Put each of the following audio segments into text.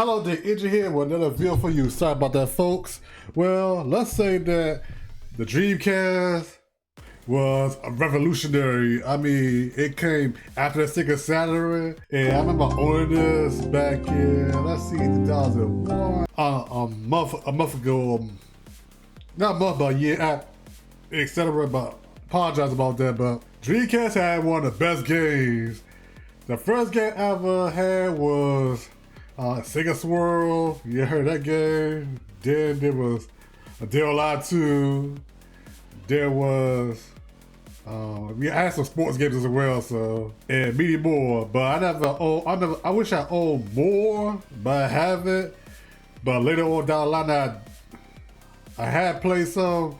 Hello, Dick Engine here with another video for you. Sorry about that, folks. Well, let's say that the Dreamcast was a revolutionary. I mean, it came after the Sega Saturn, and I remember owning this back in, let's see, 2001. A month ago, not a month, but a year, etc. But apologize about that. But Dreamcast had one of the best games. The first game I ever had was Sega Swirl. You heard that game. Then there was a Dead or Alive 2. There was I had some sports games as well, so, and many more. But I wish I owned more, but I haven't. But later on down the line, I had played some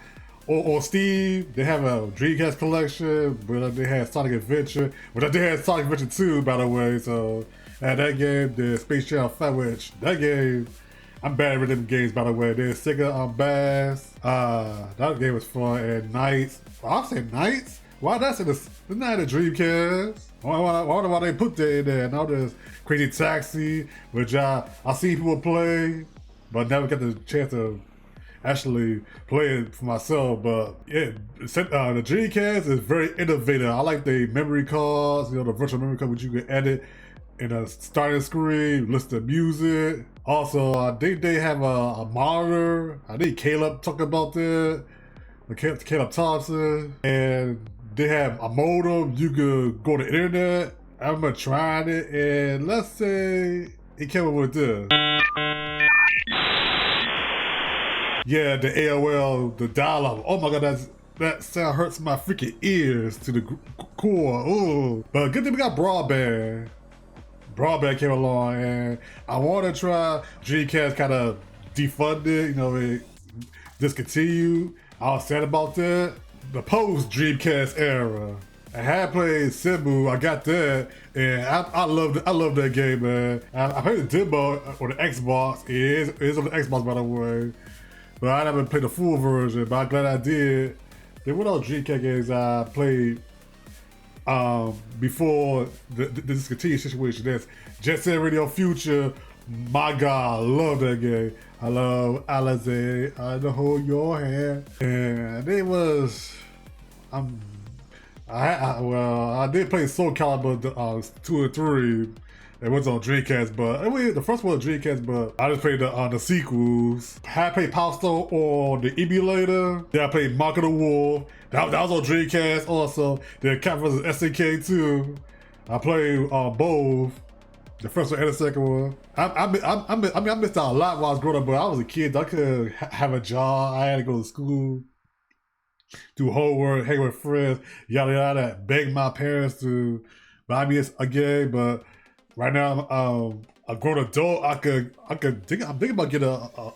on Steam. They have a Dreamcast collection, but they had Sonic Adventure, which I did have Sonic Adventure 2, by the way. So, and that game, the Space Channel Fight, which that game, I'm bad at them games, by the way. There's Sega Bass. That game was fun. And Knights. I'll say Knights. Why that's in the not the Dreamcast? Why they put that in there? Now there's Crazy Taxi, which I see people play, but never get the chance to actually play it for myself. But yeah, the Dreamcast is very innovative. I like the memory cards, the virtual memory card, which you can edit in a starting screen, listen to music. Also, I think they have a monitor. I think Caleb talked about that. Caleb Thompson. And they have a modem. You could go to the internet. I remember trying it, and let's say it came up with this. Yeah, the AOL, the dial-up. Oh my god, that sound hurts my freaking ears to the core. Ooh. But good thing we got broadband. Broadband came along, and I want to try Dreamcast kind of defunded, it discontinued. I was sad about that. The post Dreamcast era. I had played Simbu, I got that, and I love that game, man. I played the demo on the Xbox. It is on the Xbox, by the way. But I never played the full version, but I'm glad I did. There were no Dreamcast games I played before the discontinued situation. That's Jet Set Radio Future. My God, I love that game. I love Alizé, I hold your hand. And it was, I did play Soul Calibur 2 and 3. It was on Dreamcast, but anyway, the first one was Dreamcast, but I just played the sequels. I played Power Stone on the emulator. Then I played Mark of the Wolf. That was on Dreamcast also. Then Capcom vs. SNK 2. I played both. The first one and the second one. I missed out a lot while I was growing up, but I was a kid. I couldn't have a job. I had to go to school, do homework, hang with friends, yada yada. Beg my parents to buy me a game, but right now a grown adult. I'm thinking about getting a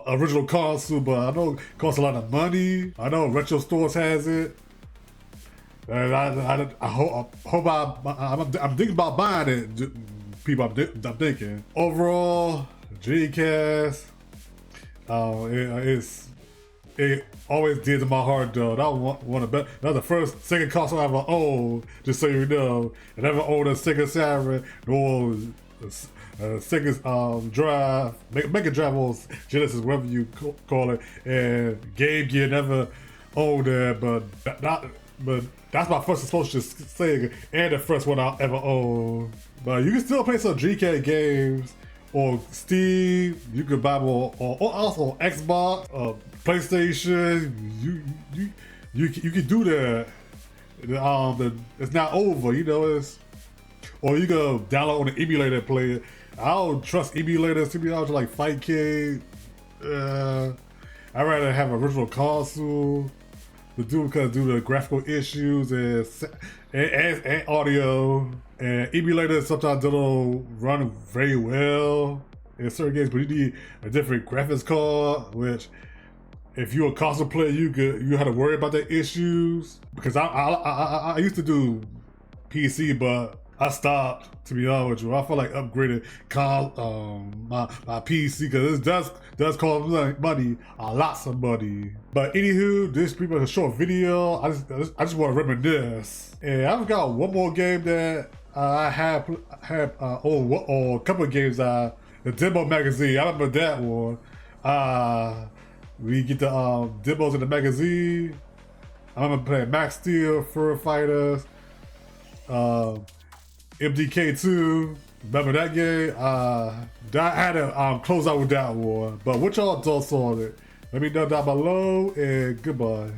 original console, but I know it costs a lot of money. I know Retro Stores has it. And I hope I'm thinking about buying it. People, I'm thinking. Overall, Dreamcast, it always did to my heart though. That was one of the best. That was the first Sega console I ever owned, just so you know. I never owned a Sega Saturn nor Sega's Drive, Mega Drive or Genesis, whatever you call it, and Game Gear. Never owned that, but that's my first exposure to Sega and the first one I ever owned. But you can still play some Dreamcast games on Steam. You can buy them or also on Xbox, PlayStation. You can do that. It's not over, or you can download on the emulator and play it. I don't trust emulators to be honest, like Fight King. I'd rather have an original console. Due to the graphical issues and audio, and emulators sometimes don't run very well in certain games, but you need a different graphics card, which if you're a console player, you have to worry about the issues. Because I used to do PC, but I stopped, to be honest with you. I feel like upgrading my PC, because this does cost money, lots of money. But anywho, this is pretty much a short video. I just want to reminisce. And I've got one more game that I have or a couple of games I The demo magazine, I remember that one. We get the demos in the magazine. I remember playing Max Steel, Fur Fighters, MDK2. Remember that game? I had to close out with that one. But what y'all thoughts on it? Let me know down below, and goodbye.